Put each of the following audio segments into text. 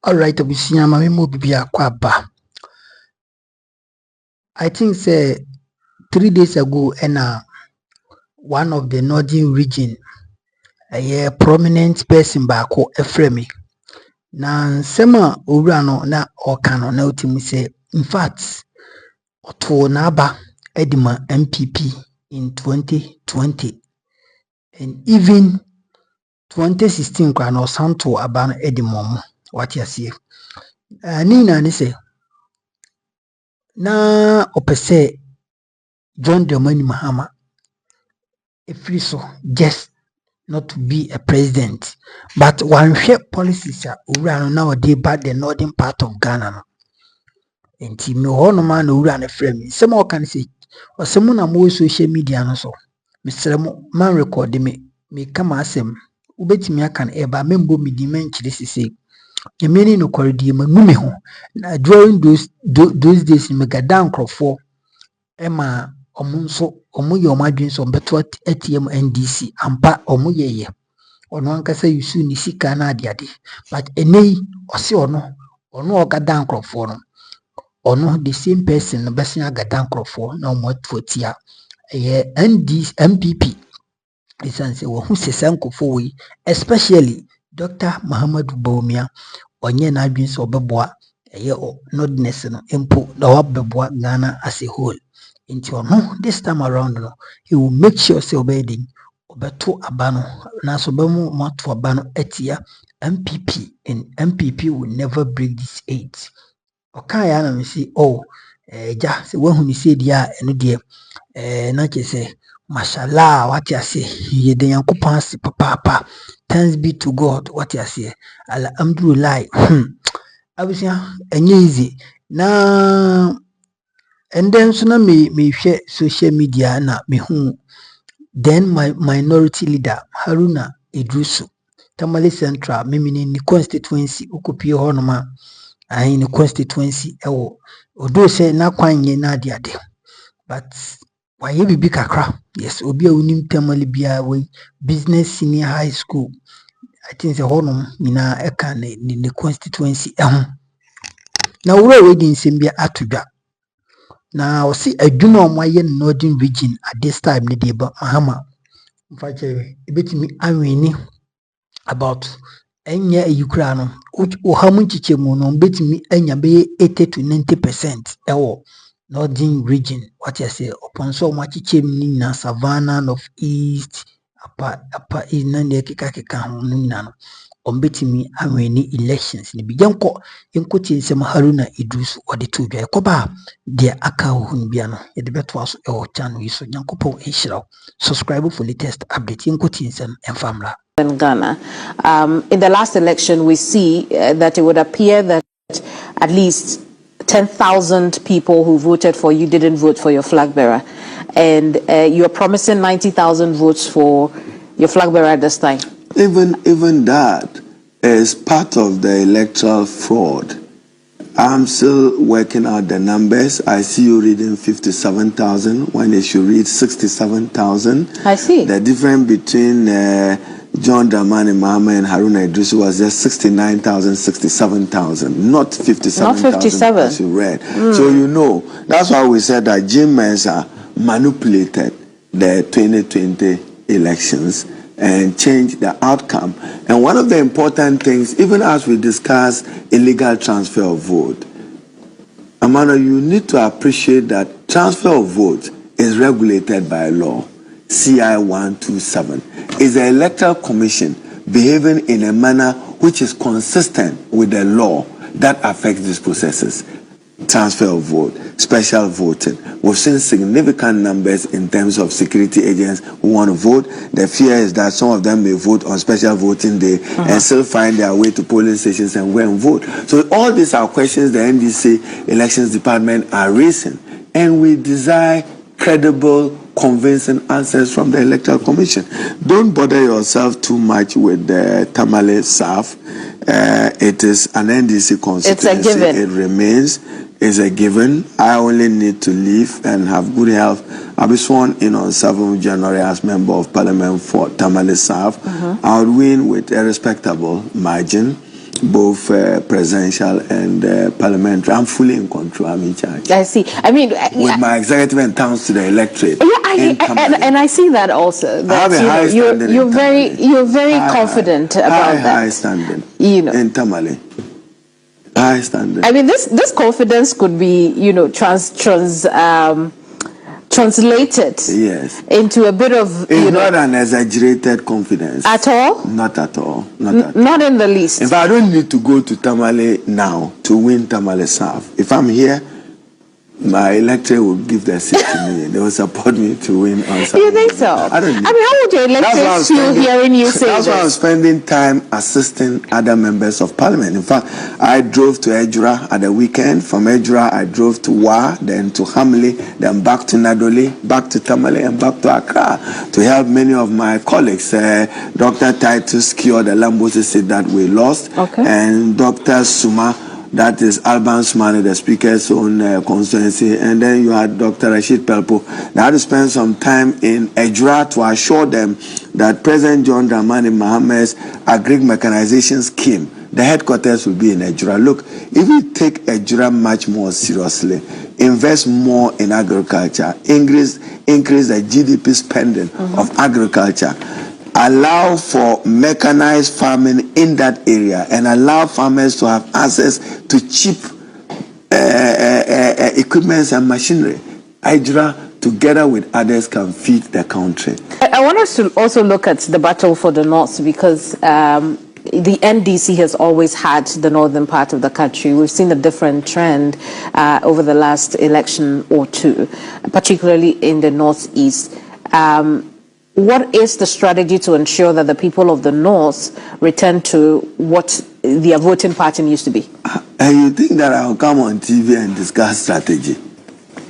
All right, Abusia, mami mo bibia kwaba. I think say 3 days ago, one of the northern region, a prominent person bako efremi. Na sema owura no na okano na otimi say, in fact, oto na aba edima NPP in 2020 and even 2016 kwa no santo aba no edima what you see. Nina ni say na opese John Dramani Mahama free so just not to be a president, but one share policies owura no na bad the northern part of Ghana no. Enti me ho no man owura no frame me. Some o kan say osemo na mo social media no so. Mr. Man record me kama asem ubetimi aka na eba membo me di menchire sisi. Yemeni no koridi manu me ho. Na during those days me gada nkrofo ema omunso omu ye omadwen so beto ATM NDC ampa omu ye ono ankasa yusu ni sika na ade but enei ose ono ogada nkrofo no ono the same person no besia agada nkrofo na omototia NPP isanse wo hu sesa nkofo we especially Dr. Muhammadu Bawumia onye na adwen so obeboa nodness no empo na wabeboa Ghana as a whole. Into no this time around no he will make sure say obeying obeto abano na so bemu mato abano etia MPP and MPP will never break this age. Okay, ya na me say ja se wahu ni say dia eno de na che say mashallah what you say ye de yankopon ase papa thanks be to God what you say alhamdulillah abusia enye easy na. And then so na me share social media na me hu then my minority leader Haruna Idrisu Tamale Central mimi ni constituency ukopie ho no ma ayi ni constituency ewo odo se na kwanye na ade but waye bibi kakra yes obi a unim Tamale bia we business senior high school I think say ho no nyina eka ni constituency na wura we di nsembia atodwa. Now see a junior Mayan northern region at this time the day but Mahama mfache ebetimi anweni about enya Ukraine which ohamu chichemu no betimi enya be 80 to 90% ewo northern region what you say upon so much chichemu na savannah of east apa ina ne keka ho no ombetimi anweni elections ni bijanko yenkoti nsema Haruna Idrisu ode to dwa ekoba de aka ho bia no ye de beto aso e o channel yiso nyankopon ehiraw subscribe for latest update yenkoti nsem enfamra in Ghana. In the last election we see that it would appear that at least 10,000 people who voted for you didn't vote for your flag bearer, and you're promising 90,000 votes for your flag bearer this time. Even that is part of the electoral fraud. I'm still working out the numbers. I see you reading 57,000 when they should read 67,000. I see. The difference between John Dramani Mahama and Haruna Idrisu was just 69,000, 67,000, not 57,000 not 57 as you read. So you know, that's why we said that Jim Mensah manipulated the 2020 elections and change the outcome. And one of the important things, even as we discuss illegal transfer of vote, Amanda, you need to appreciate that transfer of vote is regulated by law. CI 127 is the Electoral Commission behaving in a manner which is consistent with the law that affects these processes. Transfer of vote, special voting. We've seen significant numbers in terms of security agents who want to vote. The fear is that some of them may vote on special voting day and still find their way to polling stations and go and vote. So all these are questions the NDC Elections Department are raising, and we desire credible, convincing answers from the Electoral Commission. Don't bother yourself too much with the Tamale South. It is an NDC constituency. It's a given. It remains. Is a given. I only need to live and have good health. I'll be sworn in on 7th January as Member of Parliament for Tamale South. I would win with a respectable margin. both presidential and parliamentary. I'm fully in control. I'm in charge. I see. I mean, with my executive and towns to the electorate. Yeah, and I see that also. That, I have a high standing. You're very confident about that. High standing. In Tamale. High standing. I mean, this confidence could be, translated into a bit of not an exaggerated confidence at all. Not at all. Not in the least. If I don't need to go to Tamale now to win Tamale South, if I'm here, my electorate will give their seat to me. They will support me to win on South. You think so? I don't. How would your electorate feel hearing you say that's this? why I'm spending time assisting other members of parliament. In fact, I drove to Ejura at the weekend. From Ejura, I drove to Wa, then to Hamley, then back to Nadole, back to Tamale, and back to Accra to help many of my colleagues. Dr. Titus Kyo, the Lambosi seat that we lost, and Dr. Suma, that is Alban Smani, the speaker's own constituency, and then you had Dr. Rashid Pelpo. They had to spend some time in Ejura to assure them that President John Dramani Mahamad's agri mechanization scheme, the headquarters will be in Ejura. Look, if we take Ejura much more seriously, invest more in agriculture, increase the GDP spending of agriculture, allow for mechanized farming in that area, and allow farmers to have access to cheap equipment and machinery, Ejura, together with others, can feed the country. I want us to also look at the battle for the North, because the NDC has always had the northern part of the country. We've seen a different trend over the last election or two, particularly in the Northeast. What is the strategy to ensure that the people of the North return to what their voting pattern used to be? And you think that I'll come on TV and discuss strategy?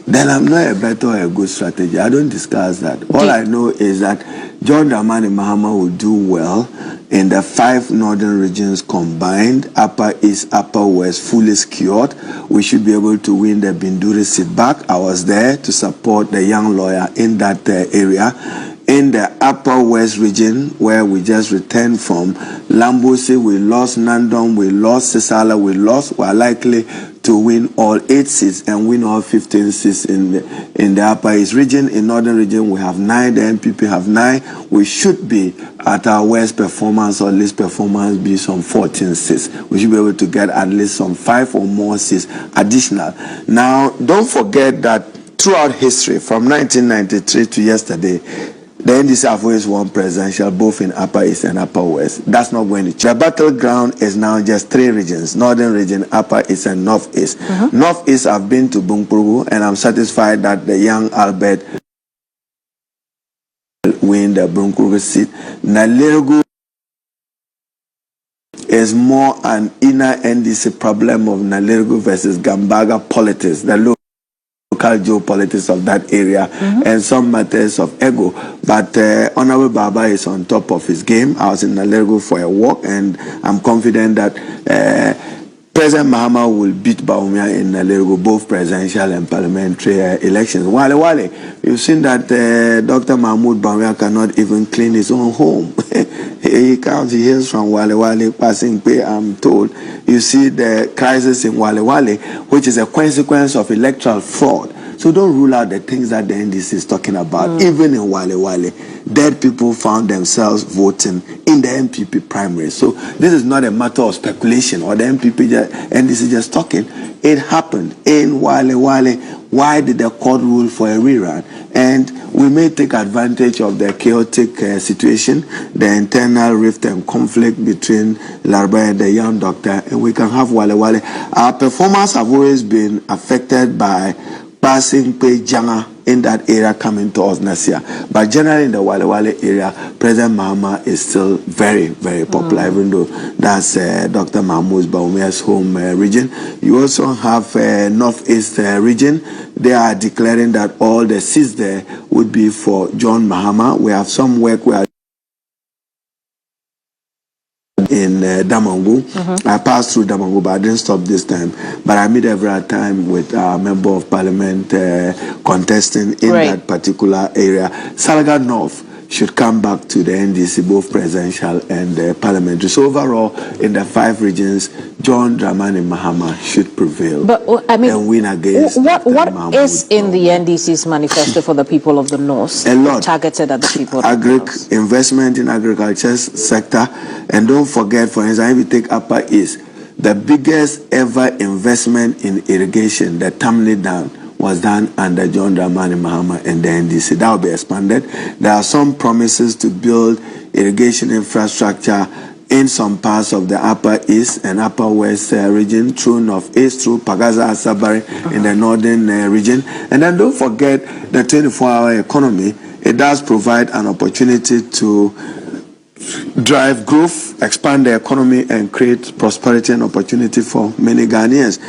Then I'm not a better or a good strategy. I don't discuss that. All I know is that John Dramani Mahama will do well in the 5 northern regions combined, Upper East, Upper West, fully secured. We should be able to win the Binduri seat back. I was there to support the young lawyer in that area. In the Upper West region, where we just returned from Lambosi, we lost Nandong, we lost Sisala, we are likely to win all 8 seats and win all 15 seats in the Upper East region. In Northern region, we have 9, the NPP have 9. We should be at our worst performance or least performance be some 14 seats. We should be able to get at least some 5 or more seats additional. Now, don't forget that throughout history, from 1993 to yesterday, the NDC have always won presidential, both in Upper East and Upper West. That's not going to change. The battleground is now just 3 regions: Northern region, Upper East, and Northeast. Northeast, I've been to Bunkpuru, and I'm satisfied that the young Albert will win the Bunkpuru seat. Nalirgu is more an inner NDC problem of Nalirgu versus Gambaga politics. The local geopolitics of that area and some matters of ego. But Honorable Baba is on top of his game. I was in Nalirgu for a walk, and I'm confident that President Mahama will beat Bawumia in Nalirgu, both presidential and parliamentary elections. Wale, you've seen that Dr. Mahmoud Bawumia cannot even clean his own home. He comes, he hears from Wale, passing pay, I'm told. You see the crisis in Wale, which is a consequence of electoral fraud. So don't rule out the things that the NDC is talking about. Even in Wale, dead people found themselves voting in the NPP primary. So this is not a matter of speculation or the NDC just talking. It happened in Wale. Why did the court rule for a rerun? And we may take advantage of the chaotic situation, the internal rift and conflict between Larba and the young doctor, and we can have Wale. Our performance have always been affected by passing pay Janga in that area coming to us next year. But generally in the Wale area, President Mahama is still very, very popular, even though that's Dr. Mahmoud Bawumia's home region. You also have Northeast region. They are declaring that all the seats there would be for John Mahama. We have some work we are in Damangu. I passed through Damangu, but I didn't stop this time. But I meet every time with a member of parliament contesting in that particular area. Salaga North, should come back to the NDC, both presidential and parliamentary. So overall, in the 5 regions, John Dramani Mahama should prevail. But I mean, and win against what is in the NDC's manifesto for the people of the North? A lot targeted at the people of the North. Investment in agriculture sector, and don't forget, for instance, if you take Upper East, the biggest ever investment in irrigation, the Tamale Dam, was done under John Dramani Mahama and the NDC. That will be expanded. There are some promises to build irrigation infrastructure in some parts of the Upper East and Upper West region, through North East, through Pagaza, Asabari in the northern region. And then don't forget the 24-hour economy. It does provide an opportunity to drive growth, expand the economy, and create prosperity and opportunity for many Ghanaians.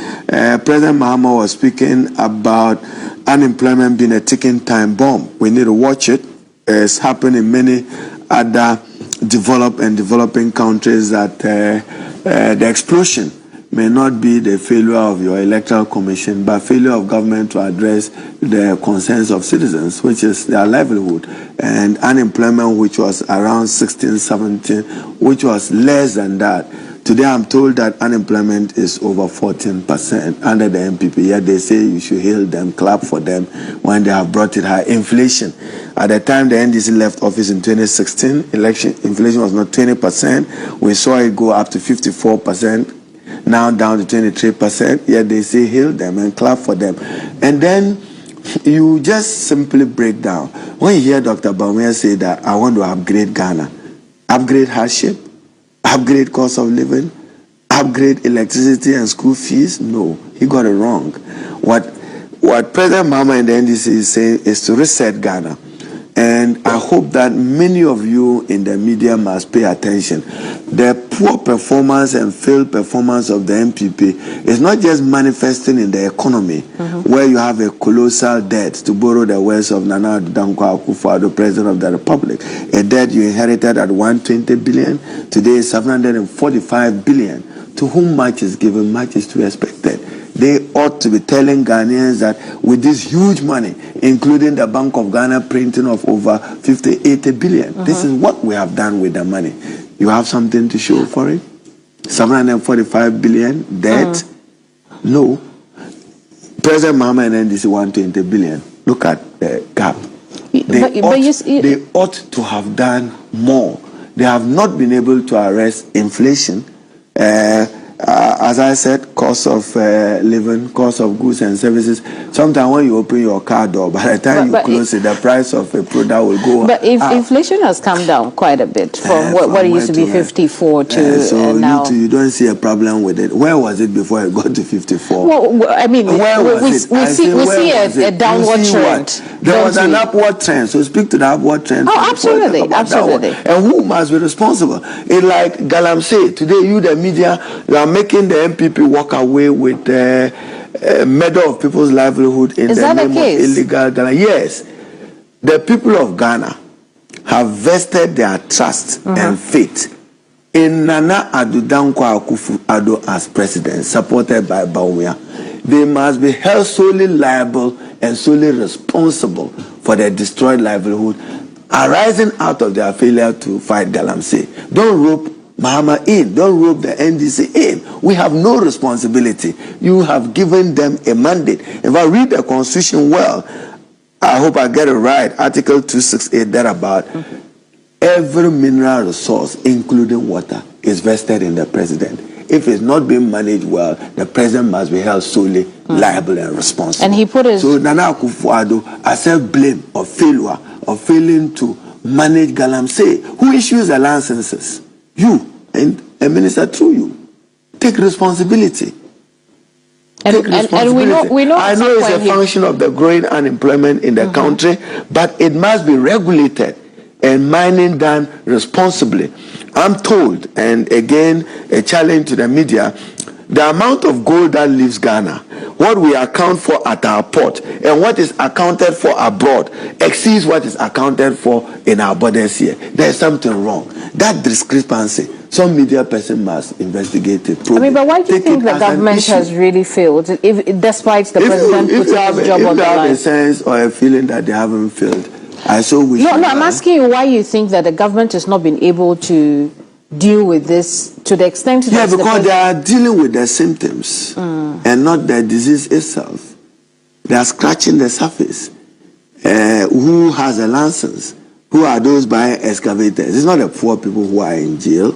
President Mahama was speaking about unemployment being a ticking time bomb. We need to watch it. It's happened in many other developed and developing countries that the explosion may not be the failure of your electoral commission, but failure of government to address the concerns of citizens, which is their livelihood, and unemployment, which was around 16, 17, which was less than that. Today I'm told that unemployment is over 14% under the NPP, yet they say you should hail them, clap for them when they have brought it high. Inflation. At the time the NDC left office in 2016, inflation was not 20%. We saw it go up to 54%. Now down to 23%, yet they say hail them and clap for them. And then you just simply break down. When you hear Dr. Bawumia say that I want to upgrade Ghana, upgrade hardship, upgrade cost of living, upgrade electricity and school fees, no, he got it wrong. What President Mahama and the NDC is saying is to reset Ghana. And I hope that many of you in the media must pay attention. The poor performance and failed performance of the NPP is not just manifesting in the economy, where you have a colossal debt, to borrow the words of Nana Addo Akufo-Addo, President of the Republic, a debt you inherited at 120 billion, today is 745 billion. To whom much is given, much is to be expected. They ought to be telling Ghanaians that with this huge money, including the Bank of Ghana printing of over 80 billion, this is what we have done with the money. You have something to show for it? 745 billion debt? No. President Mahama and NDC 120 billion. Look at the gap. They ought to have done more. They have not been able to arrest inflation. As I said, cost of living, cost of goods and services. Sometimes when you open your car door, by the time you close it, the price of a product will go up. But if inflation has come down quite a bit from what it used to be 54 to so now. You don't see a problem with it. Where was it before it got to 54? Well, I mean, we see a downward trend. There was an upward trend. So speak to the upward trend. Oh, absolutely, absolutely. And who must be responsible? It's like Galamsey. Today, you, the media, you are making the NPP walk away with a murder of people's livelihood in the name of illegal Ghana. Yes. The people of Ghana have vested their trust and faith in Nana Addo Akufo-Addo as president, supported by Bawumia. They must be held solely liable and solely responsible for their destroyed livelihood arising out of their failure to fight Galamsey. Don't rope Mahama in. Don't rope the NDC in. We have no responsibility. You have given them a mandate. If I read the Constitution well, I hope I get it right, Article 268, thereabout, every mineral resource, including water, is vested in the president. If it's not being managed well, the president must be held solely liable and responsible. And he put his... So Nana Akufo-Addo accept blame of failure, of failing to manage Galamsey. Who issues the licenses? You, and a minister through you. Take responsibility. And we know I know it's a function of the growing unemployment in the country, but it must be regulated and mining done responsibly. I'm told, and again, a challenge to the media, the amount of gold that leaves Ghana, what we account for at our port, and what is accounted for abroad, exceeds what is accounted for in our borders here. There's something wrong. That discrepancy, some media person must investigate it. I mean, but why do you think the government has really failed, despite the president putting his job on the line? If they have a sense or a feeling that they haven't failed, I so wish. No, I'm asking you why you think that the government has not been able to deal with this to the extent that because they are dealing with the symptoms and not the disease itself. They are scratching the surface. Who has a license? Who are those buying excavators? It's not the poor people who are in jail.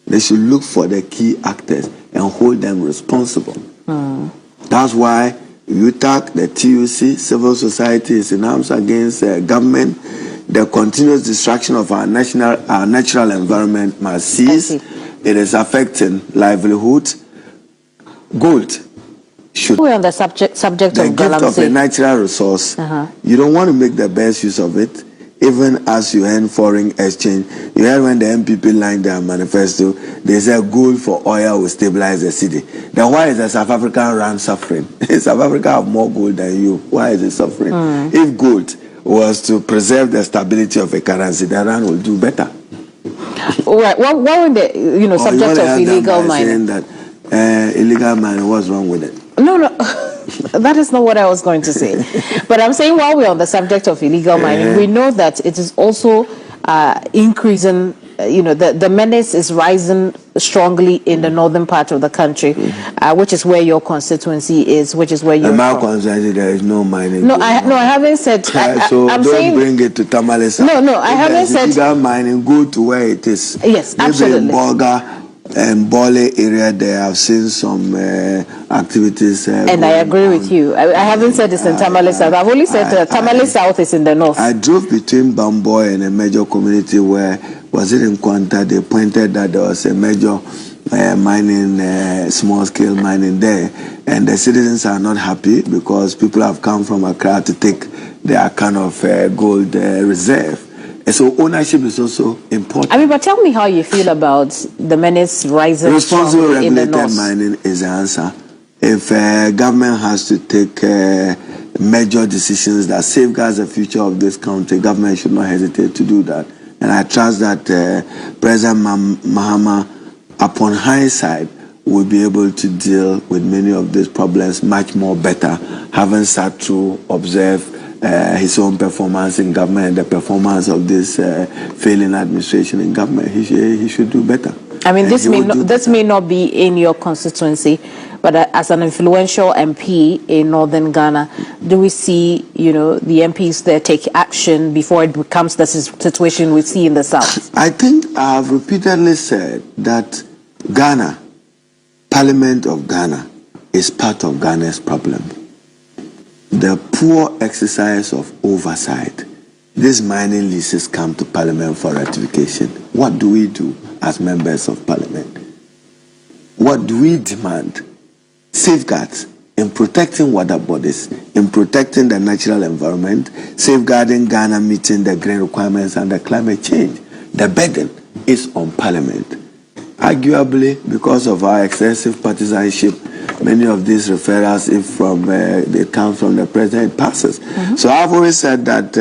They should look for the key actors and hold them responsible. That's why UTAC, the TUC, civil society is in arms against government. The continuous destruction of our natural environment must cease. It is affecting livelihood. Gold should. We're on the subject the of gift galamsey. of a natural resource. You don't want to make the best use of it, even as you earn foreign exchange. You heard when the NPP lined their manifesto, they said gold for oil will stabilize the city. Then why is the South African rand suffering? South Africa have more gold than you. Why is it suffering? If gold was to preserve the stability of a currency, the rand will do better. Right. What were the subject of illegal mining? That illegal mining, what's wrong with it? No, that is not what I was going to say. But I'm saying while we're on the subject of illegal mining, we know that it is also increasing. The menace is rising strongly in the northern part of the country, which is where your constituency is, which is where you're in my from. constituency, there is no mining. No, I haven't said. So I'm don't saying, bring it to Tamale South. No, I haven't said. Illegal mining, go to where it is. Yes, maybe absolutely. in Bolga and Bole area, there have seen some activities. And I agree with you. I haven't said it's in Tamale South. I've only said Tamale South is in the north. I drove between Bamboy and a major community where, was it in Kwanta, they pointed that there was a major mining, small-scale mining there. And the citizens are not happy because people have come from Accra to take their kind of gold reserve. And so ownership is also important. But tell me how you feel about the menace rising. Responsible in the regulated north. mining is the answer. If government has to take major decisions that safeguards the future of this country, government should not hesitate to do that. And I trust that President Mahama, upon hindsight, will be able to deal with many of these problems much more better, having sat through, observed his own performance in government and the performance of this failing administration in government. He should do better. This may not be in your constituency, but as an influential MP in northern Ghana, do we see, the MPs there take action before it becomes the situation we see in the south? I think I've repeatedly said that Ghana, Parliament of Ghana, is part of Ghana's problem. The poor exercise of oversight. These mining leases come to Parliament for ratification. What do we do as members of Parliament? What do we demand? Safeguards in protecting water bodies, in protecting the natural environment, safeguarding Ghana meeting the green requirements and the climate change. The burden is on Parliament. Arguably, because of our excessive partisanship, many of these referrals, if they come from the president, it passes. So I've always said that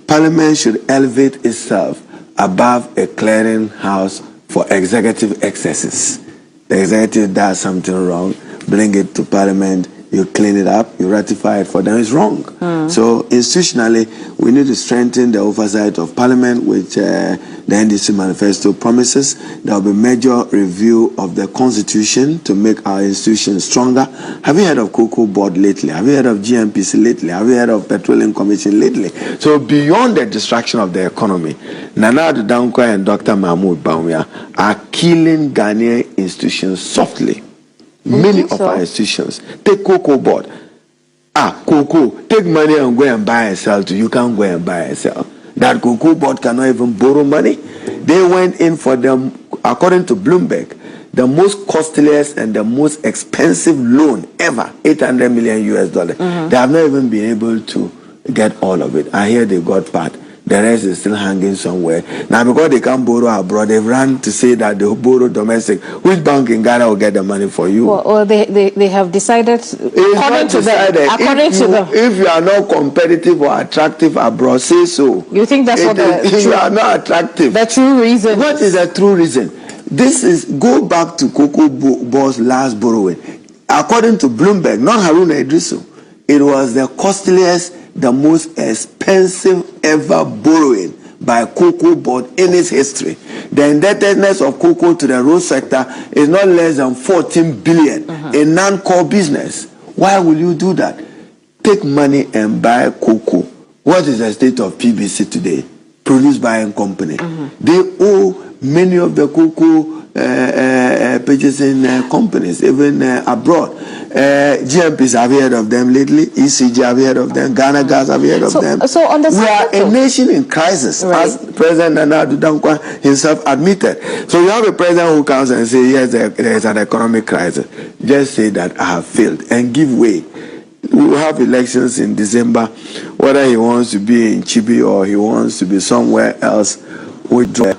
Parliament should elevate itself above a clearing house for executive excesses. The executive does something wrong, bring it to Parliament, you clean it up, you ratify it. For them, it's wrong. So institutionally, we need to strengthen the oversight of Parliament, which the NDC manifesto promises. There will be major review of the Constitution to make our institutions stronger. Have you heard of Cocoa Board lately? Have you heard of GMPC lately? Have you heard of Petroleum Commission lately? So beyond the destruction of the economy, Nana Addo Dankwa and Dr. Mahmoud Bawumia are killing Ghanaian institutions softly. Many of our institutions. Take Cocoa Board. Cocoa. Take money and go and buy and sell to. You can't go and buy and sell. That Cocoa Board cannot even borrow money. They went in for them, according to Bloomberg, the most costliest and the most expensive loan ever, $800 million US. They have not even been able to get all of it. I hear they got part. The rest is still hanging somewhere. Now, because they can't borrow abroad, they've run to say that they'll borrow domestic. Which bank in Ghana will get the money for you? Well, they have decided, according to them. If you are not competitive or attractive abroad, say so. You think that's if you are not attractive. The true reason. What is the true reason? This is, go back to Cocoa Board's last borrowing. According to Bloomberg, not Haruna Idrisu, it was the costliest the most expensive ever borrowing by cocoa board in its history. The indebtedness of cocoa to the road sector is not less than 14 billion in non-core business. Why will you do that? Take money and buy cocoa. What is the state of PBC today? Produced by a company. They owe many of the cocoa purchasing companies, even abroad. GMPs, have you heard of them lately? ECG, have you heard of them? Ghana Gas, have you heard of them? So on the we are a nation in crisis, as President Addo Dankwa himself admitted. So you have a president who comes and says, yes, there is an economic crisis. Just say that I have failed and give way. We will have elections in December. Whether he wants to be in Chibi or he wants to be somewhere else, we'll tell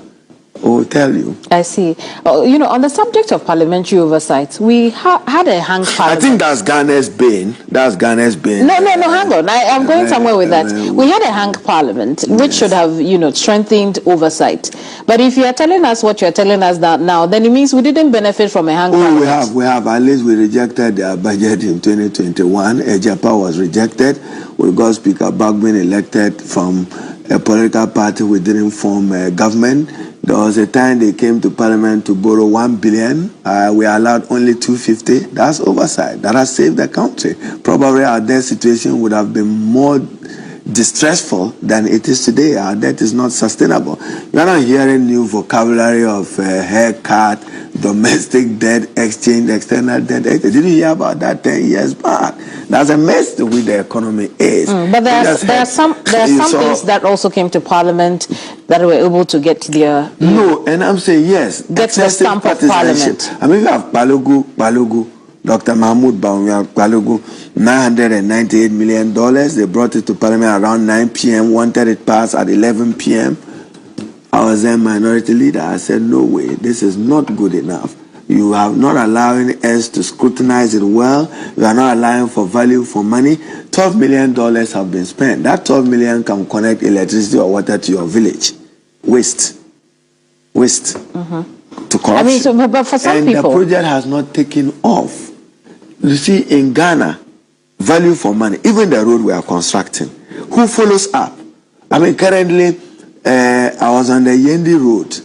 you. I see. On the subject of parliamentary oversight, we had a hang parliament. I think that's Ghana's bane. That's Ghana's bane. No, hang on. I'm going somewhere with that. We had a hang parliament, which should have, strengthened oversight. But if you are telling us what you're telling us now, then it means we didn't benefit from a hang parliament. We have. At least we rejected their budget in 2021. Ejapa was rejected. We got Speaker Bawumia elected from a political party. We didn't form a government. There was a time they came to Parliament to borrow 1 billion. We allowed only 250. That's oversight. That has saved the country. Probably our debt situation would have been more distressful than it is today. Our debt is not sustainable. You are not hearing new vocabulary of haircut, domestic debt, exchange, external debt. Did you hear about that 10 years back? That's a mess the way the economy is. But there are some things that also came to Parliament that were able to get their... No, and I'm saying yes. Get the stamp of Parliament. I mean, we have Balogu, Dr. Mahmoud Bawumia, Balogu, $998 million. They brought it to Parliament around 9 p.m., wanted it passed at 11 p.m. I was a minority leader. I said, no way, this is not good enough. You are not allowing us to scrutinize it well. You are not allowing for value for money. $12 million have been spent. That 12 million can connect electricity or water to your village. Waste. To corruption. I mean, but for some people... And the project has not taken off. You see, in Ghana, value for money, even the road we are constructing, who follows up? I mean, currently, I was on the Yendi road.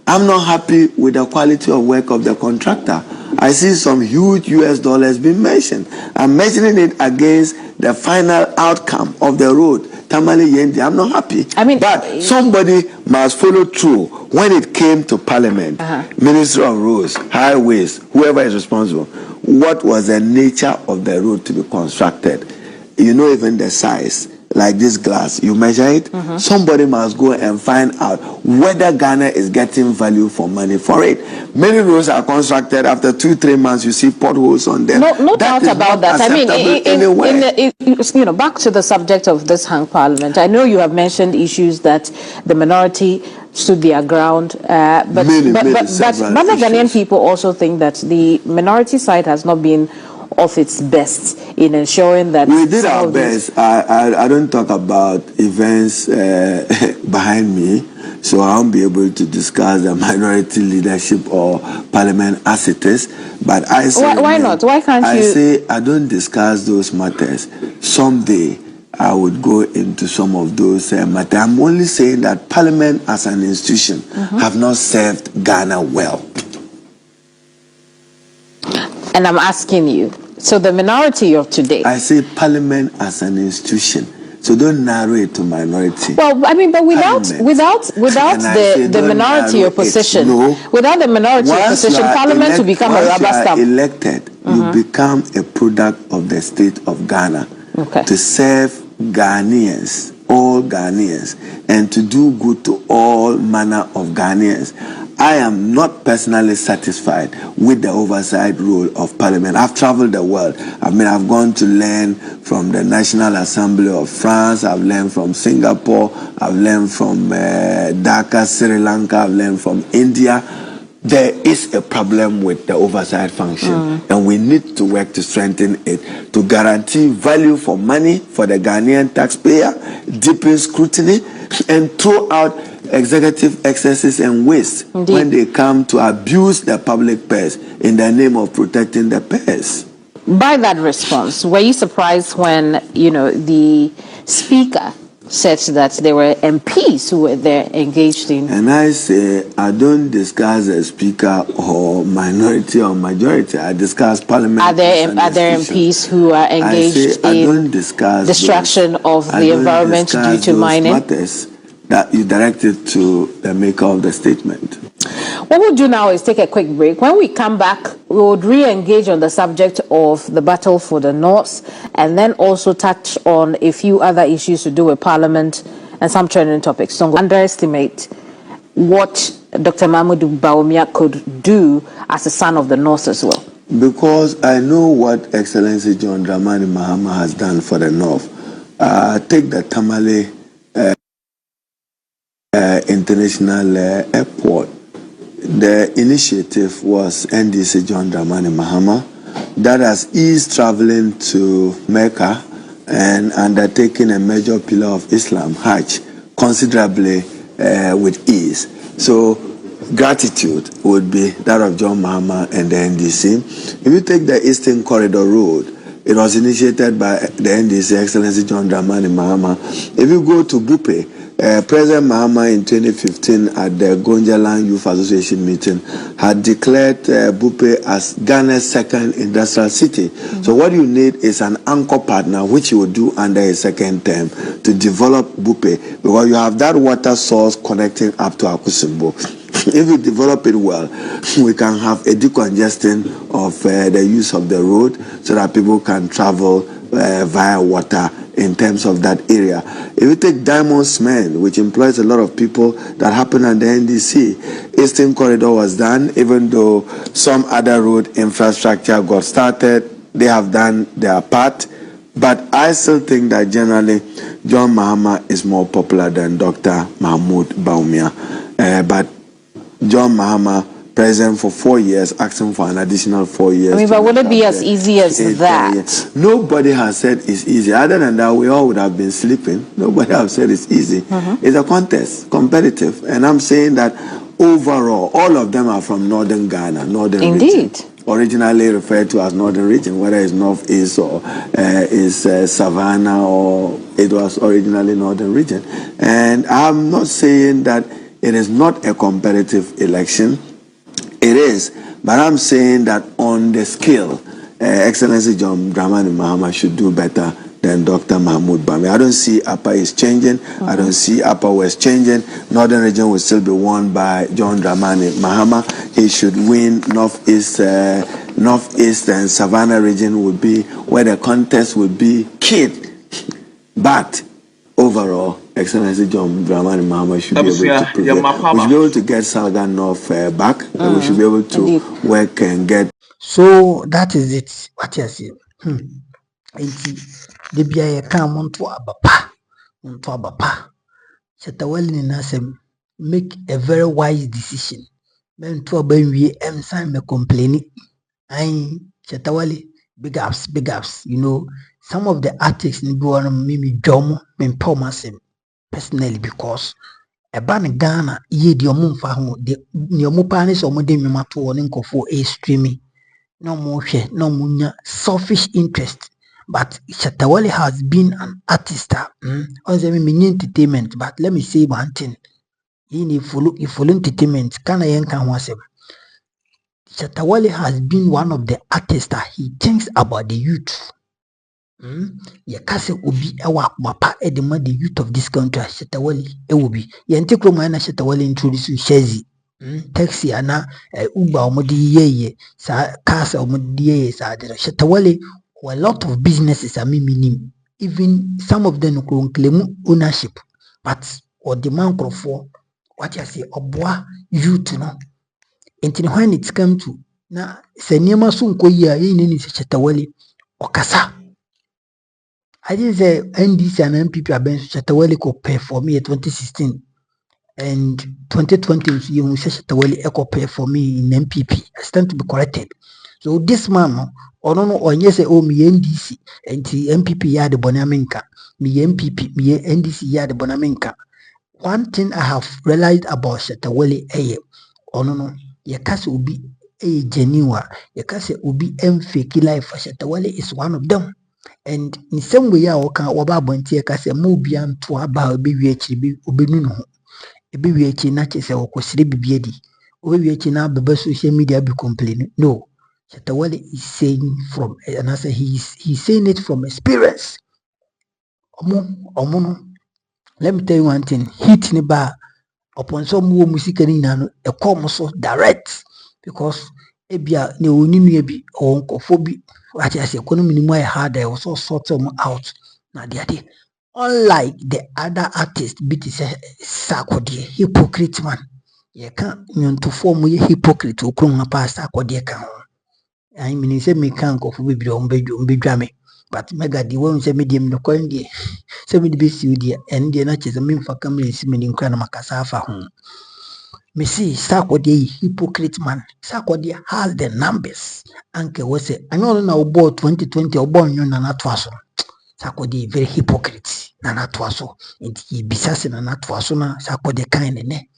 I'm not happy with the quality of work of the contractor. I see some huge US dollars being mentioned. I'm mentioning it against the final outcome of the road. Tamale Yendi, I'm not happy. But somebody must follow through. When it came to Parliament, Minister of Roads, Highways, whoever is responsible, what was the nature of the road to be constructed? You know, even the size. Like this glass, you measure it. Somebody must go and find out whether Ghana is getting value for money for it. Many roads are constructed after 2-3 months. You see potholes on them. No doubt about that. I mean, back to the subject of this hang parliament. I know you have mentioned issues that the minority stood their ground, but many Ghanaian people also think that the minority side has not been of its best in ensuring that we did our best. I don't talk about events behind me, so I won't be able to discuss the minority leadership or parliament as it is. But I say, why not? Why can't you? I say I don't discuss those matters. Someday I would go into some of those matters. I'm only saying that Parliament as an institution have not served Ghana well. And I'm asking you, so the minority of today... I say Parliament as an institution, so don't narrow it to minority. Well, I mean, but without the minority opposition, without the minority opposition, Parliament will become a rubber stamp. Elected, you become a product of the state of Ghana to serve Ghanaians, all Ghanaians, and to do good to all manner of Ghanaians. I am not personally satisfied with the oversight role of Parliament. I've traveled the world. I've gone to learn from the National Assembly of France. I've learned from Singapore. I've learned from Dhaka, Sri Lanka. I've learned from India. There is a problem with the oversight function, and we need to work to strengthen it, to guarantee value for money for the Ghanaian taxpayer, deepen scrutiny, and throw out executive excesses and waste when they come to abuse the public purse in the name of protecting the purse. By that response, were you surprised when the speaker said that there were MPs who were there engaged in. And I say, I don't discuss a speaker or minority or majority. I discuss parliamentary. Are there MPs who are engaged in destruction of the environment due to mining? Matters that you directed to the maker of the statement. What we'll do now is take a quick break. When we come back, we would re-engage on the subject of the battle for the North, and then also touch on a few other issues to do with Parliament and some trending topics. Don't underestimate what Dr. Mahmoud Bawumia could do as a son of the North as well. Because I know what Excellency John Dramani Mahama has done for the North. Take the Tamale International Airport. The initiative was NDC John Dramani Mahama that has eased traveling to Mecca and undertaken a major pillar of Islam, Hajj, considerably with ease. So gratitude would be that of John Mahama and the NDC. If you take the Eastern Corridor Road, it was initiated by the NDC, Excellency John Dramani Mahama. If you go to Bupe, President Mahama in 2015 at the Gonjaland Youth Association meeting had declared Bupe as Ghana's second industrial city. So what you need is an anchor partner, which you will do under a second term, to develop Bupe, because you have that water source connecting up to Akusimbo. If you develop it well, we can have a decongestion of the use of the road so that people can travel via water in terms of that area. If you take Diamond Cement, which employs a lot of people, that happened at the NDC, Eastern Corridor was done, even though some other road infrastructure got started, they have done their part. But I still think that generally John Mahama is more popular than Dr. Mahmoud Bawumia. But John Mahama, president for 4 years, asking for an additional 4 years. I mean, but would it be as easy as that? Nobody has said it's easy. Other than that, we all would have been sleeping. Nobody has said it's easy. It's a contest, competitive. And I'm saying that overall, all of them are from northern Ghana, northern region. Originally referred to as northern region, whether it's northeast or is Savannah, or it was originally northern region. And I'm not saying that it is not a competitive election. It is, but I'm saying that on the scale, Excellency John Dramani Mahama should do better than Dr. Mahmoud Bawumia. I don't see Upper East changing. I don't see Upper West changing. Northern region will still be won by John Dramani Mahama. He should win Northeast and Savannah region would be where the contest would be keyed. But overall, Excellency John Dramani Mahama should be able to prevail. We should be able to get Salga North back. And we should be able to work and get. So that is it. What you say? The BIA come on to Abapa. Chetawali Ninasem make a very wise decision. Men to obey we sign me complaining. I Chetawali big ups. You know, some of the artists in Buana Mimi Jomo men Pomasem personally, because a ban Ghana ye the Omumfa home, the Omupanis or Mode Mimato or for a streaming. No more share, no munya selfish interest. But Chetawali has been an artist. Entertainment. But let me say one thing. If you follow entertainment, can I wasem? Chetawali has been one of the artists that he thinks about the youth. Yakase ubi ewa mapa edema the youth of this country. Chetawali ubi. Yentikro maana Chetawali introduce Shezi. Taxi ana Uber omodi yeye sa casa omodi yeye sa Chetawali. A lot of businesses are meaning, even some of them claim ownership, but or demand for what you say obwa youth no. And when it's come to na senema sunko ya ni Chetawali okasa. I didn't say NDC and NPP are being Chetawali ko pay for me in 2016 and 2020 you Chetawali eco pay for me in NPP. I stand to be corrected. So this man no yes me NDC and MPP ya de bonamenka me MPP me NDC ya de bonamenka. One thing I have realized about Chetawali no ye kase ubi genuine ye kase ubi fake life. Chetawali is one of them. and in some way oka oba bontie ka se mo bia nto aba obewie akiri bi obenu no ebewie akiri na che se okosire bibie di obewie akiri na beba social media be complain. No, Chatawale is saying from, and I say he's saying it from experience. Omo, let me tell you one thing. Hit ni ba upon some wo musika ni na no e come so direct, because ebia ne oninu ebi o nkofo bi ati ase economy ni mu ay hard, I also sort them out na they. Unlike the other artists, bit is Sarkodie, hypocrite man. Ye can nyuntufo mu ye hypocrite okru ngapa Sarkodie kan ho. I mean say me kan nkofo bi ombedwa me, but mega di won say medium no kwan die. Say me be si die en die na cheze me mfa kamera si me ni nkra na makasa afa ho. Me see Sarkodie hypocrite man. Sarkodie has the numbers. Anke we say anyo na obo 2020 obo nyo na to aso. Sarkodie very hypocrite na to aso. Enti bisase na to aso na Sarkodie kan ne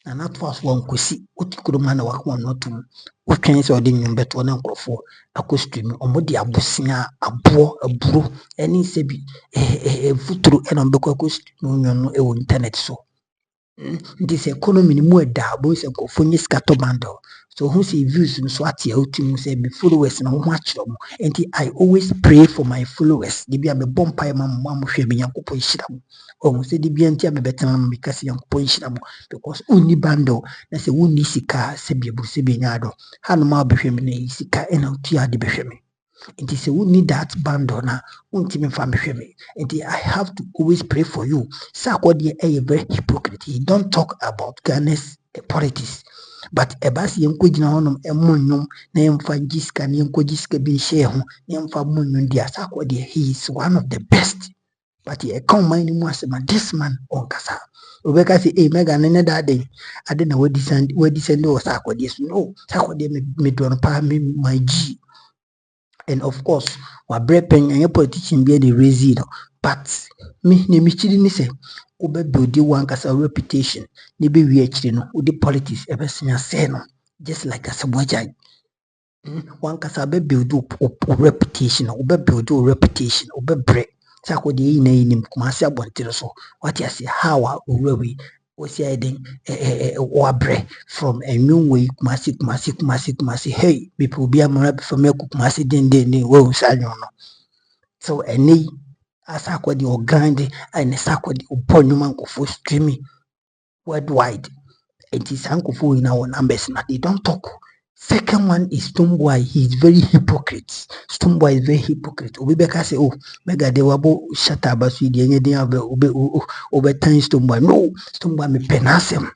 na to aso wonkosi otikuruma na wakwa notum wotwen se odi nyumbeto na nkrofo akostream omodi abosia abo aburo eni se bi futuru ena mbekọ akostream nyon no e internet so. This economy ni mu eda bo se nkofo nyi scatter bundle, so who see views so atia otimu say be followers na ho achiro mo. Enti I always pray for my followers. Di bia me bompa e mam hwe me Yankopon hira mo. O say di bia ntia me betena me kasi Yankopon hira mo, because uni bundle na say woni sika se biebu se be nyaado hanu ma behwe me na sika e na otua de behwe me. Enti say we need that bundle na untimi fa behwe me. Enti I have to always pray for you. Sarkodie a very hypocrite. He don't talk about Ghana's politics, but ebasi yenko jina honom emonyum na yemfa jiska na yenko jiska bi share ho na yemfa monyum dia. Sarkodie, he is one of the best, but he come mind mu asema this man on kasa obeka say mega nene da dey ade na we descend o Sarkodie. So no, Sarkodie me don pa me my G. And of course, wa brepen and your politician be the raise, but me ne michiri ni say obe build one kasa reputation ni be we actually no with the politics ever say no, just like as a boy. One kasa be build up reputation, obe build reputation, obe break. Sarkodie na inim kumasi abonte so. What you say how we osi aiden wabre from a new way kumasi hey people be amara from kumasi den wo sanyo no. So any Sarkodie or grand and Sarkodie upon for streaming worldwide. It is uncle in our numbers now. They don't talk. Second one is Stonebwoy. He is very hypocrite. Stonebwoy is very hypocrite. Obebeka say, oh, mega de wabo shata basu di enye de obe tan Stonebwoy. No, Stonebwoy me penasem.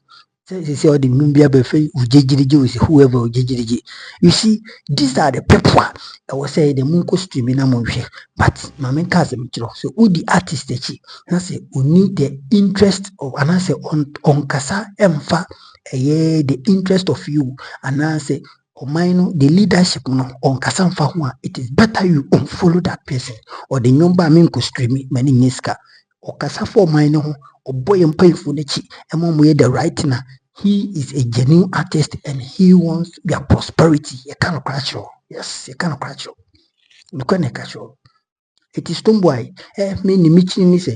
Say all the numbia be fe ujejiriji, whoever ujejiriji. You see, these are the people I was say the munko stream in amonwe. But mamen kaze mchiro. So who the artist echi? Na say we need the interest of, and I say on kasa emfa the interest of you, and I say the leadership no on kasa emfa ho. It is better you unfollow that person or the number menko stream many niska or kasa for mine ho or boy and pay for the chi and the right now. He is a genuine artist and he wants their prosperity. You cannot crash you. Yes, you cannot crash you. You can't crash you. It is Stonebwoy. Me ni michi ni say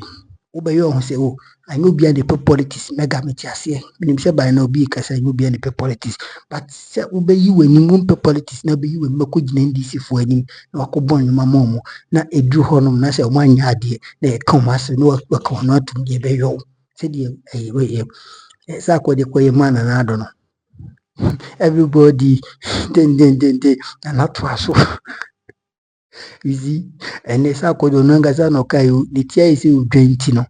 ube yo say oh I know be the politics mega me tiase. Me say by now be kasa I know be the politics, but say ube you when you politics na be you when mako gina ndisi fo ani na wakobon nyuma momo na edru honom na say omanya ade na e come as no waka no atum de be yo. Say the we Sarkodie koye man na Addo no. Everybody den na not so. You see, and Sarkodie no ngasa no kai the tia is udwenti no.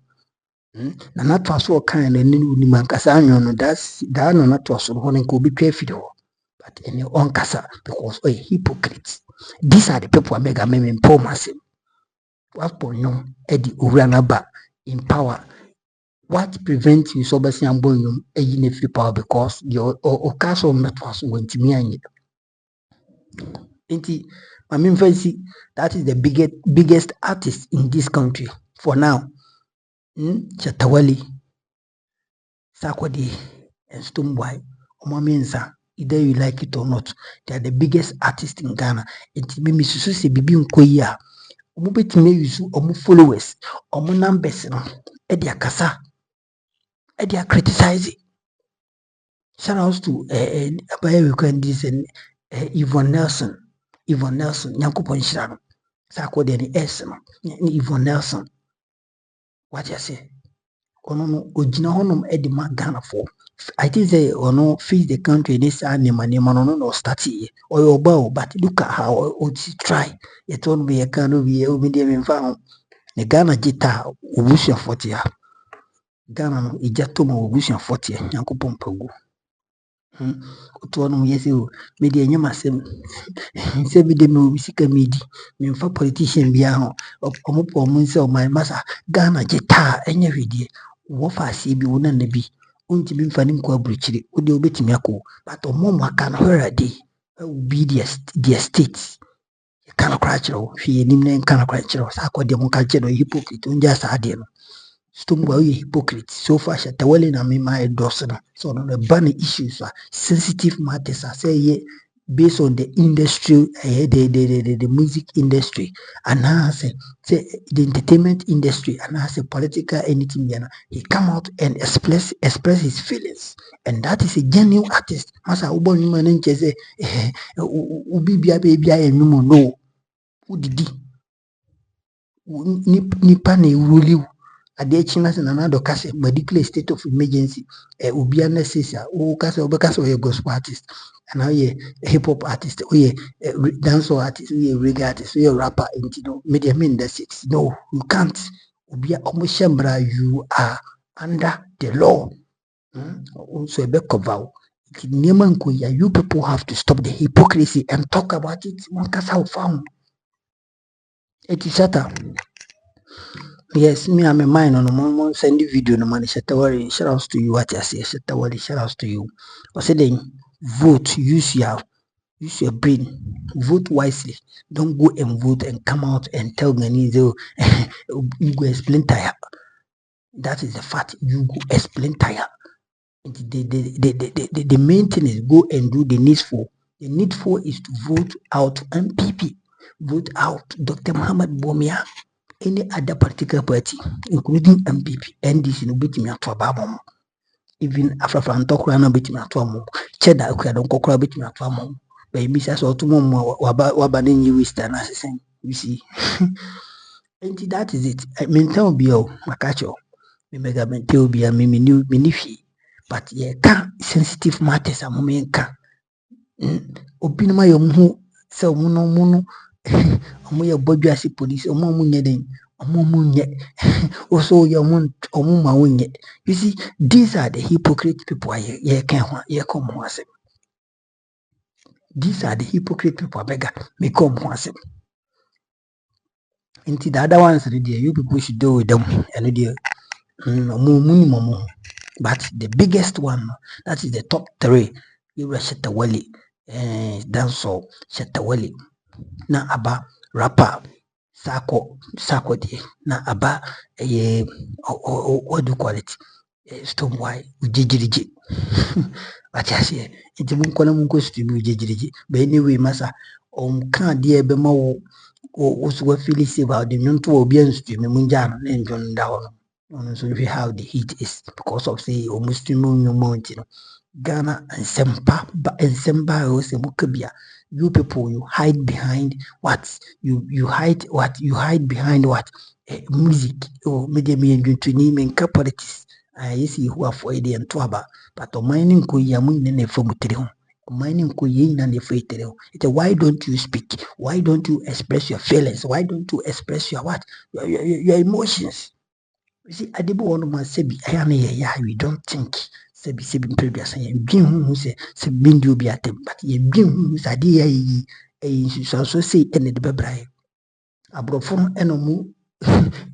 Na not so kind and ni mankasa anyo no that no not so ho nko bi twa but any on kasa because hypocrites. These are the people mega me poor massive. What ponyo edi owura in power. What prevents you so basi ambonyum in free power because your or castle metwas went to me and I mean fancy that is the biggest artist in this country for now. Chatawale, Sarkodie, and Stonebwoy, Omamensa, either you like it or not, they are the biggest artists in Ghana. It mimi susu se bibi nkoya omo betime use omo followers omo numbers no e dia kasa e dia criticize. Shout out to Abaye Weekendis and Yvonne Nelson Nyankopon Shira no sa akode ni S no Yvonne Nelson what you say ono no ogina honom e di ma Ghana for I think say ono feed the country this anima no start here or your bow but look at how o try it won't be a can of be medium found the Ghana jita obusia 40 Ghana no ijato ma obusia 40 Nyankopon pagu oto no yesi o media nyama sem se bi de me obi sika medi me mfa politician bia ho omopo mo nse o my masa Ghana jita enye hwedie wo fa asie bi wo na na bi unti bi mfa nim kwa bruchiri wo de obetimi akọ but omo aka no where dey will be their states kana kra chiro hwe nim na kana kra chiro sa akọ mo ka chiro hypocrite unja sa ade no Stumbo are hypocrite. So far, Shatawale na my endorsement. So no ban issues are sensitive matters. I say yeah, based on the industry, the music industry, and I say the entertainment industry, and I say political anything. He come out and express his feelings, and that is a genuine artist. Masa ubo ni manenche say ubi bia enyumo no udidi nipa na ewuli ade china se na na do kase medical state of emergency obi anesthesia o kase obekase o gospel artist and now hip hop artist o dance artist o reggae artist o rapper no media mean that's it. No, you can't. Obi omoshembra, you are under the law. Also ebe cover you people have to stop the hypocrisy and talk about it. One kasa o found it is shatter. Yes, me I'm a mind on a send the video no man Shatawari. Shout out to you what I say. Shatawari, shout out to you. I said then vote, use your brain, vote wisely. Don't go and vote and come out and tell Ghanaians you go explain tire. That is the fact. You go explain tire. The main thing is go and do the needful. The needful is to vote out NPP, vote out Dr. Muhammad Bawumia. Any other particular party, including NPP, NDC, no bit me at Wabam. Even after Frantokra, no bit me at Wammo. Cheddar, I don't call bit me at Wammo. But Mrs. Otomo, Wabanin, you is an assassin. You see. And that is it. I mean, tell me, Macacho, me mega menteo be a minifi. But ye can't sensitive matters a moment can. Opinima yomu, so muno. Omo ye bodwa si police omo munye den omo munye also your mun omo ma wonye. You see, these are the hypocrite people ye can ye come once. These are the hypocrite people bega me come once. Into the other ones you people should do with them and the minimum. But the biggest one, that is the top 3. You were Shatawale, dancehall, Shatawale. Na aba rapper sako die na aba what do you call it storm why ujijiriji what I say it mun kola mun ko storm ujijiriji but anyway masa kan die be ma wo so feel say about the nto obi an storm mun jana na enjon da no so we how the heat is because of say almost storm no Ghana and Sempa also Mukabia. You people, you hide behind what? You hide what? You hide behind what? Music or media to name and politics. I see who are for and Twaba, but on mining Kuyamun and a Fomutrion. Mining Kuyin and the Fatal. Why don't you speak? Why don't you express your feelings? Why don't you express your what? Your emotions? You see, I didn't want to say, we don't think. Sebi previous and being who say Bindu be at them, but ye being who's idea so say any the bebrai. Abroad from enomu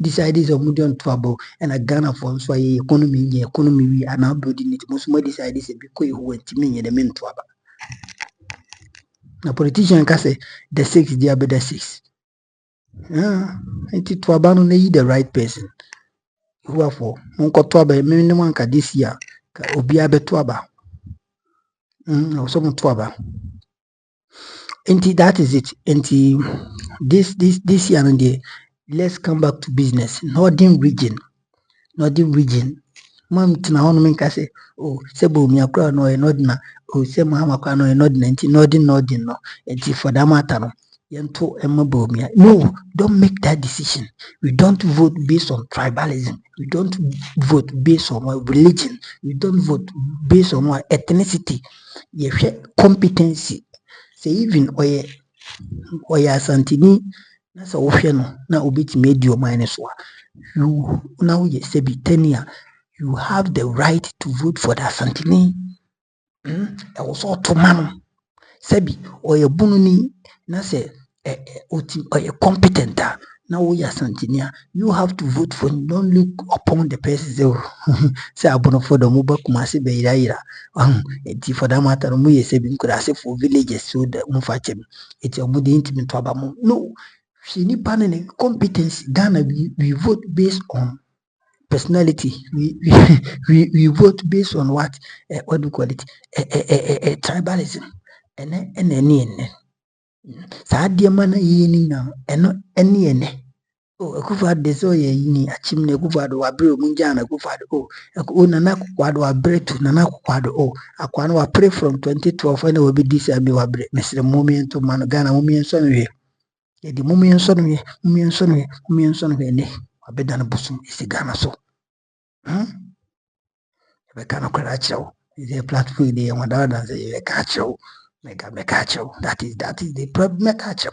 decided of Mudian trouble and a Ghana for so economy we are now building it. Most more decided because who went to me in the main trouble. A politician can say the 6 dear better 6. It to abandon the right person. Who are for Uncle Twaba, minimum this year. Obia Betuaba. Some Twaba. that is it. This year and the let's come back to business. Northern region. Mam tina hono menka say, oh, se Bawumia kura no na, oh, se Mahama kura no na, nti Northern no, nti for that matter no, yento emma Bawumia. No, don't make that decision. We don't vote based on tribalism. We don't vote based on religion. We don't vote based on ethnicity. Yehwe competency. Say even oye asantini, na sa wohwe no, na obetimi edi oman so a, you now you say be 10 years. You have the right to vote for the Asantini. Also to man. Sebi or your bununi na say or your competent now we are Santinia. You have to vote for him. Don't look upon the person say abono for the muba kumasi beiraira. For that matter, we say could say for villages so the mufachem. It's a mudi intimate to no. She need panel competence. Ghana we vote based on personality. We vote based on what do you call it? Tribalism. And Sadia mana yini na ene. Oh, Akufo-Addo de so ye yini achimne Akufo-Addo wabre munjana Akufo-Addo. Oh, Nana Akufo-Addo wabre to Nana Akufo-Addo. Oh, Akwana wa pray from 2012 when we be this abi wabre. Mr. Moment to man Ghana mumien so no ye. Di mumien so no ye ne. Wabeda na busum isi Ghana so. Mekano Karacho is a platform they want to say a catcho, mekacho. That is the problem mekacho.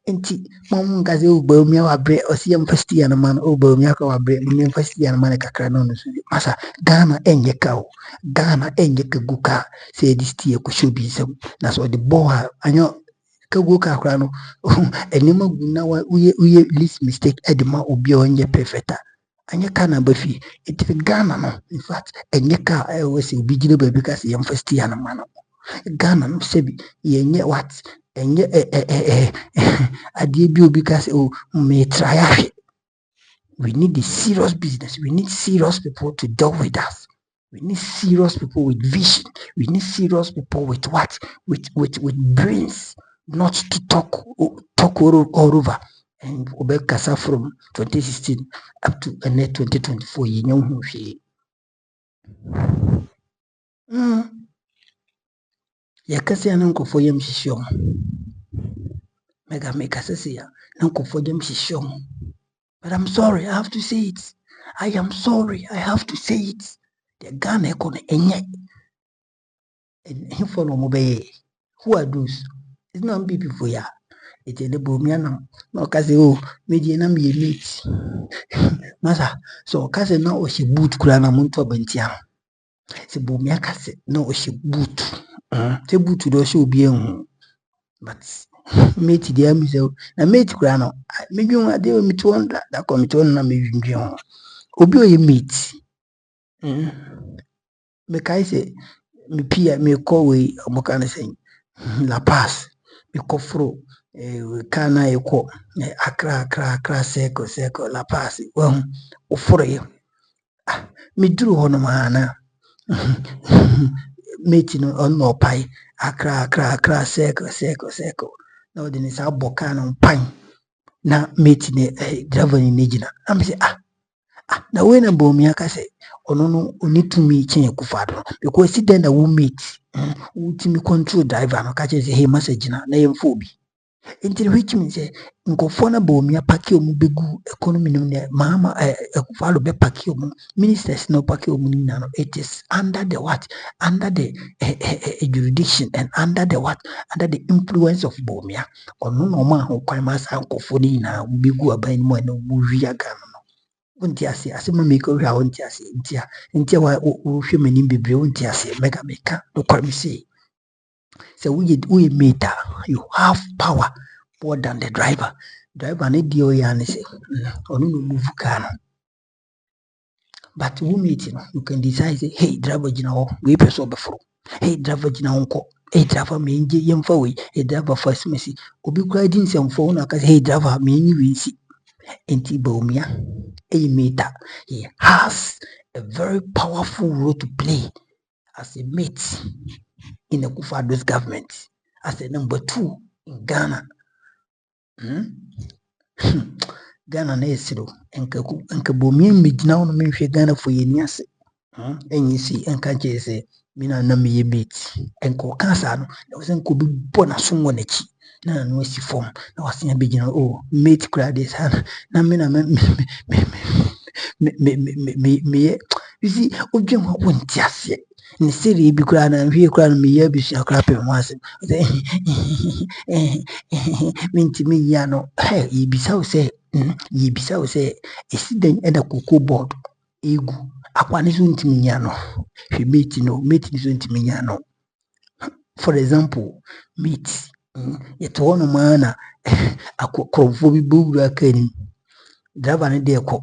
Enti mom gaze Bawumia wa bre osiem first year man Bawumia ka wa bre mun first year man kakra no so masa Ghana enye ka Ghana enye ka guka say this year ko show bi sem na so the boy anyo ka guka akra no enima guna wa uye least mistake edema obi onye perfect anya ka na bafi it Ghana no in fact enye ka we say obi gine ba because yam first year man Ghana no sebi yenye what enye adie bi obi ka say oh me try. We need the serious business. We need serious people to deal with us. We need serious people with vision. We need serious people with what? With brains, not to talk all over. And Obekasa from 2016 up to 2024. You know who she. Yakasi anankofo yam shishom. Mega sesi ya nankofo yam shishom. But I'm sorry, I have to say it. I am sorry, I have to say it. The Ghana economy enye. And he follow mobile. Who are those? It's not NPP for ya. It's a Bawumia now. No kasi oh, media na me meet. Masa, so kasi na o she boot kura na muntu abantia. Se Bawumia kasi na o she boot. Se boot do she obi ehun. But mate dia mi se na mate kura no. Me dwon ade o mit wonder da komit won na me dwon. Obi o ye mate. Me kai se me pia me call we omokana say La Paz me kofro kana eko Accra Seko La Paz oforo ye me duru hono mana meti no onno pai Accra Seko na odini sa boka no pan na meti ne driver ni negina am say na we na Bawumia ka say ono no oni tumi chen Akufo-Addo because see then that we meet ultimate control driver no ka say hey message na yemfo bi until which means say nkofo na Bawumia paki omu begu economy no ne mama Akufo-Addo be paki omu ministers no paki omu ni na no it is under the what under the jurisdiction and under the what under the influence of Bawumia ono no ma ho kwan ma sa nkofo ni na begu aban mo na mu wi aga no unti ase asema meka hwa unti ase ntia wa hwe manim bebre unti ase meka no kwam say we meter you have power more than the driver ne dio ya ne say onu no move car no but we meet you can decide say hey driver gina ho we person obeforo hey driver gina ho nko hey driver me nje yemfa we hey driver first messy obi kura din semfo na ka hey driver me nyi we nsi enti Bawumia meter he has a very powerful role to play as a mate in Akufo-Addo's government as a number 2 in Ghana. Ghana na esiro enka Bawumia mmegyina ho no menhwɛ Ghana fo yɛni ase. Enyi si enka kyerɛ sɛ mina na meyɛ mate. Enka ɔka saa no na wɔsɛ nka obi bɔ n'aso wɔ n'akyi na no asi fam na wɔsɛ abegyina mate kura de saa na mina meyɛ you see odwen ho wonti ase. Ne seri bi kura na hwie kura no meyɛ abusua kura pɛ ho ase. Minti minya no yebisa wo sɛ esi den ɛda cocoa board egu akwane so ntimi nya no hwe mate no so ntimi nya no. For example mate yɛte hɔ nom na akorɔmfoɔ bi bɔwura kaa nim driver no de ɛkɔ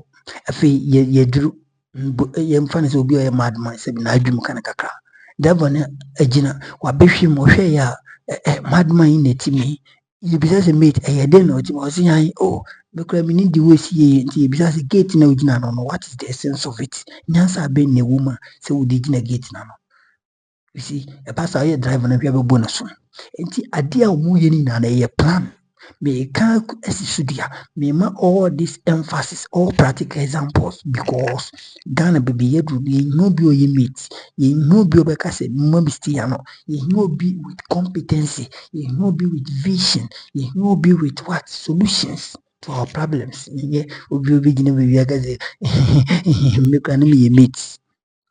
afei yɛduru yɛmfa no sɛ obi a ɔyɛ madman sɛ na adwum ka no kakra driver no agyina wabɛhwɛ mu ɔhwɛ yɛ a madman yi na ɛtimi yɛbisa sɛ mate ɛyɛ den na ɔtimi ɔsɛ yan mekura mini di wo si yɛ nti yɛbisa sɛ gate na ogyina no what is the essence of it nyansa abɛn na ɛwɔ mu a sɛ wode gyina gate na no. You see ɛba saa ɔyɛ driver no hwɛ bɛbɔ no so nti adeɛ a ɔmo yɛ nyinaa na ɛyɛ plan. Meka asi so dua mema all this emphasis all practical examples because Ghana baby yɛduru yɛnhia obi ɔyɛ mate yɛnhia obi ɔbɛka sɛ mma bi stay ano yɛnhia obi with competency yɛnhia obi with vision yɛnhia obi with what solutions to our problems. Yɛnyɛ obi gyina baabi aka sɛ mekura no meyɛ mate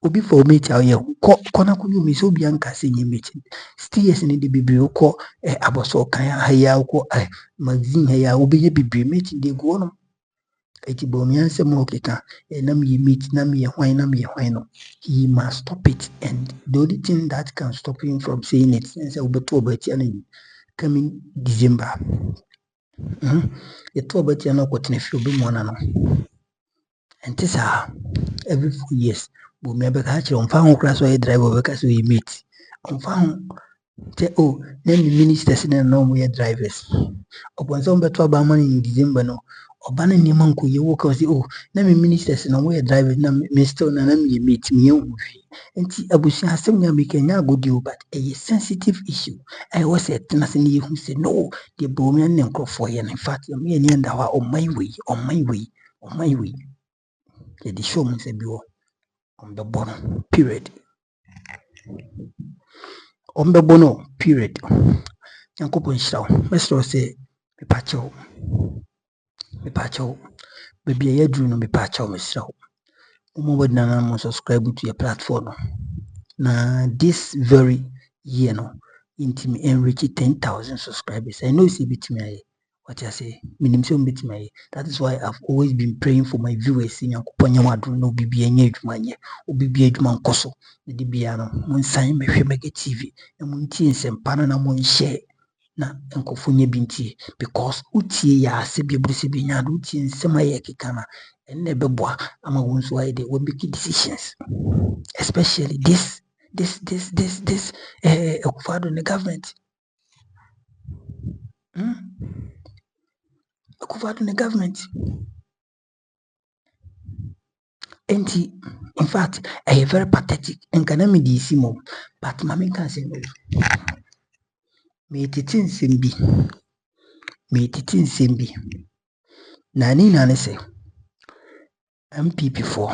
obi for mate a ɔyɛ kɔ na kɔyɛ omi sɛ obi anka sɛ nyɛ mate still yes ne de bebree wokɔ abɔsɔ kan ha yi a wokɔ magazine ha yi a wobɛyɛ bebree mate de gu hɔ nom. Eti Bawumia nsɛm a ɔkeka na meyɛ mate na meyɛ hwan no he must stop it and the only thing that can stop him from saying it sɛ wobɛto ɔbɛtia no coming December yɛto ɔbɛtia no ɔkɔtena fie obɛmuana no ɛnte saa every 4 years Bawumia bɛka kyerɛ ɔmfa ho kora sɛ ɔyɛ driver ɔbɛka sɛ ɔyɛ mate ɔmfa ho sɛ na me ministers na ɔmo yɛ drivers ɔpɔn sɛ ɔmbɛto aba ama no in December no ɔba no nneɛma nkɔyɛ wo ka sɛ na me ministers na ɔmo yɛ drivers na me still na meyɛ mate meyɛ ho hwee nti abusua asɛm nya meka nya agodie but ɛyɛ sensitive issue ɛwɔ sɛ ɛtena se ne yɛhu sɛ no deɛ Bawumia ne nkurɔfoɔ yɛ no in fact yɛn yɛni ɛnda hɔ a ɔman wei yɛde show mu sɛ bi wɔ ɔmbɛbɔ no period Nyankopɔn nhyira wo mɛsrɛ wo sɛ mepakyɛw baabi a yɛaduru no mepakyɛw mesrɛ wo woma wɔdina no mo subscribe to your platform no na this very year no yɛntimi enrich 10,000 subscribers. I know sɛ bɛtumi ayɛ what I say minim sɛ mbɛtumi ayɛ. That is why I've always been praying for my viewers sɛ Nyankopɔn nyɛ wadom na obibi nyɛ adwuma nyɛ obibi adwuma nkɔ so na de bia no monsan mɛhwɛ Mega TV na montie nsɛmpa no na monhyɛ na nkɔfo nyɛ bi ntie because wotie yɛ ase bi aburu sɛ bi nya do wotie nsɛm a yɛ keka na ɛnna ɛbɛboa ama wo nso ayɛ de wɔn make decisions especially this Akufo-Addo ne government Akufo-Addo ne government enti in fact ɛyɛ very pathetic nka na mede esi mom but mame nka sɛ no metete nsɛm bi na ne sɛ NPP for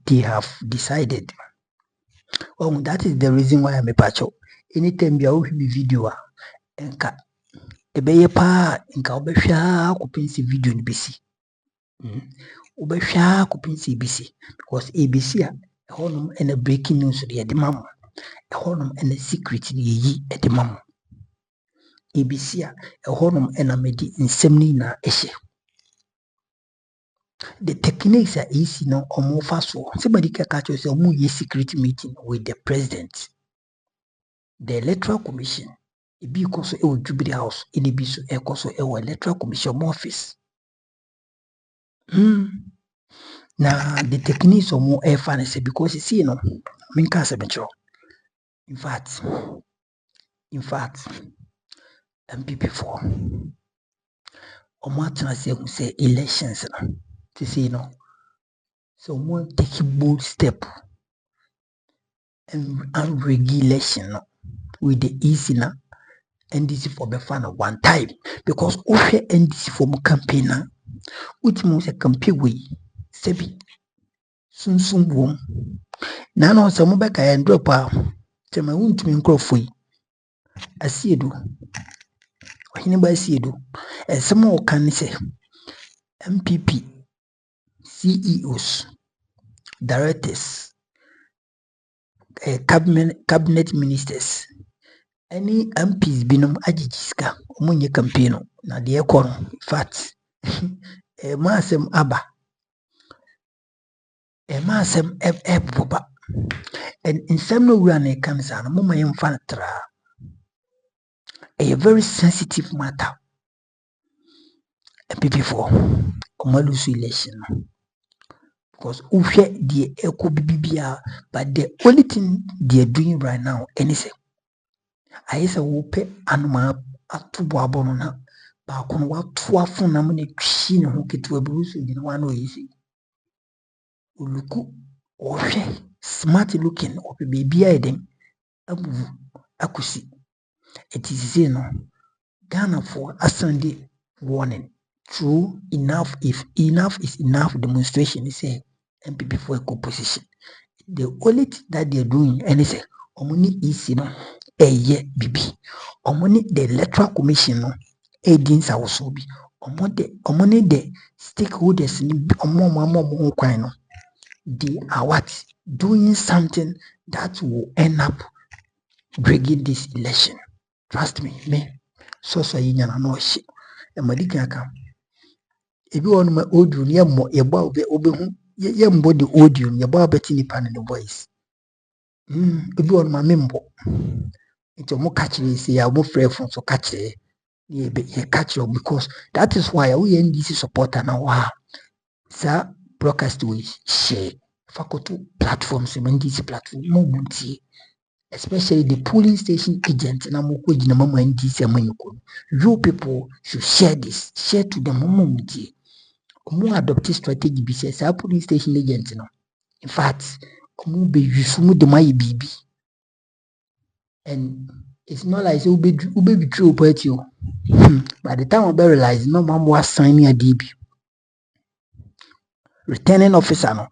they have decided that is the reason why I'm a patcho anytime bi a wohwɛ bi video a nka ɛbɛyɛ paa nka wobɛhwɛ akɔpɛnsi video no bɛsi wobɛhwɛ akɔpɛnsi bɛsi because ABC a ɛhɔnom ɛna breaking news de yɛde ma mo ɛhɔnom ɛna secret ne yɛyi ɛde ma mo ABC a ɛhɔnom ɛna mede nsɛm no nyinaa ɛhyɛ the techniques are easy no ɔmo fa so somebody can catch us ɔmo yɛ secret meeting with the president the Electoral Commission ebi kɔ so ɛwɔ Jubilee House ɛna ebi so ɛkɔ so ɛwɔ Electoral Commission office na the techniques ɔmo ɛfa ne sɛ because see no menka asɛm kyerɛw in fact MPP for ɔmo atena sɛ ɛhu sɛ elections no to say no so ɔmo take a bold step and regulation no with the easy na NDC for Befana one time because Ofe NDC for mu campaign na which means a campaign way sebi sunsun wom na no se mo beka en drop a tema wuntumi nkrofo yi asiedu ohine ba asiedu ensem o kan se NPP CEOs directors cabinet ministers any MPs binom ajijiska omunye campaign na de ekọ no fact masem aba masem boba and nsem no wura na kan sa no moma yemfa tra a very sensitive matter MPP4 omalusu election because uhwe the eko bibia but the only thing they are doing right now anything I say wope anoma atubo abono na ba kono watu afuna mo na twi ne ho ketewa bi so gina wa na oyisi uluku ohwe smart looking ope bibia eden abu akusi it is no Ghana for a Sunday warning true enough if enough is enough demonstration is a MPP for a composition. The only thing that they're doing anything omoni is no eye bibi omoni the electoral commission no edins also bi omoni the stakeholders ni omo kwan no they are what doing something that will end up bringing this election. Trust me so yinya na no hye e madika ka ebi wonu ma audio ne yemmo yeba obehu yembo the audio ne yeba beti nipa ne voice ebi wonu ma membo nti mo catch me say ya mo frefon so catch ye catch you because that is why we NDC supporter na wa sa broadcast we share faculty platforms NDC platform mo muntie especially the polling station agent na mo ko gina mama NDC amanyiko you people should share this share to them mo muntie omo adopt strategy bi say sa polling station agent no in fact omo be use mu de my bibi and it's not like say ube betray party o by the time we realize no man was signing a DB returning officer no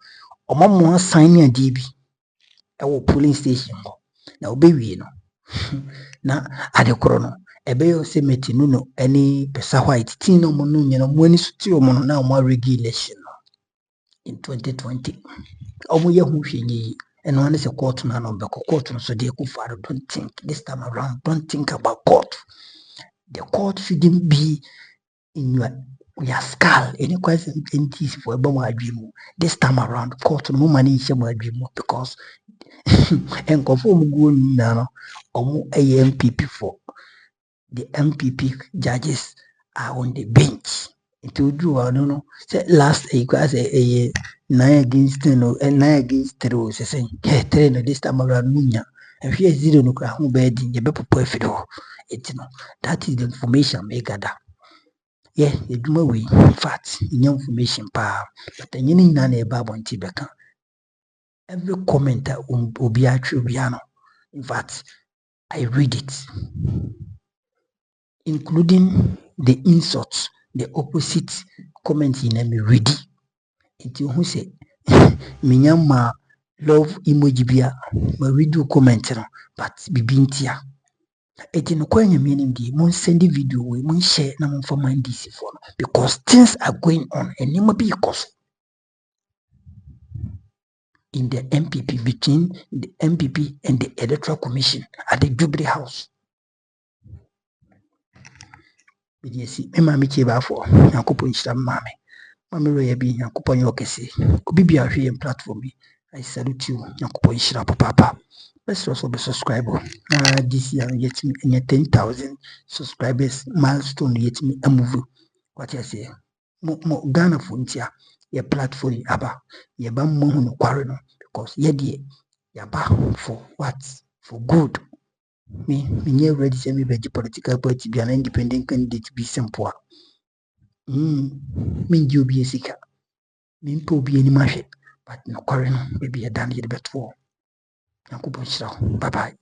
omo mo signing a DB e wo polling station ho na ube wie no na adekoro no ebe yo se meti no any pesa white tin no mo no nyina mo ani suti o mo no na mo regulation no in 2020 omo ye hu hwenyi and one is a court na no be court no so dey ku far don't think this time around don't think about court. The court shouldn't be in your skull any question for a this time around court no money because and conform go no MPP for the MPP judges are on the bench. It will do I don't know. Say last a 9 against 10 and 9 against 3 saying hey train this time around munya and here 0 no cry home bed in your paper it no that is the information may gather. Yeah, you do my way fact in information pa but then you need a babo and tibeka every commenter will be a triviano. In fact, I read it, including the insults, the opposite comments in me read it. Until who say minyama love emoji bia ma read comment no but bibintia. It in kwenye meaning the mon send video we mon share na mon for mind this for because things are going on and it might be because in the MPP between the MPP and the Electoral Commission at the Jubilee House. Bidiyesi mema michi ba for yakupo nshira mame mame roye bi yakupo nyokesi obibi ahwe platform bi I salute you yakupo nshira papa. Let's also be subscribe. This year yet me 10,000 subscribers milestone yet me a move. What I say mo Ghana for ntia your platform aba ye ba mo hu no kware no because ye de ya ba for what for good. Me never ready to me be political party be an independent candidate be simple. Me you be a seeker. Me po be any mashe but no kware no be a dan ye bet for. Bye bye.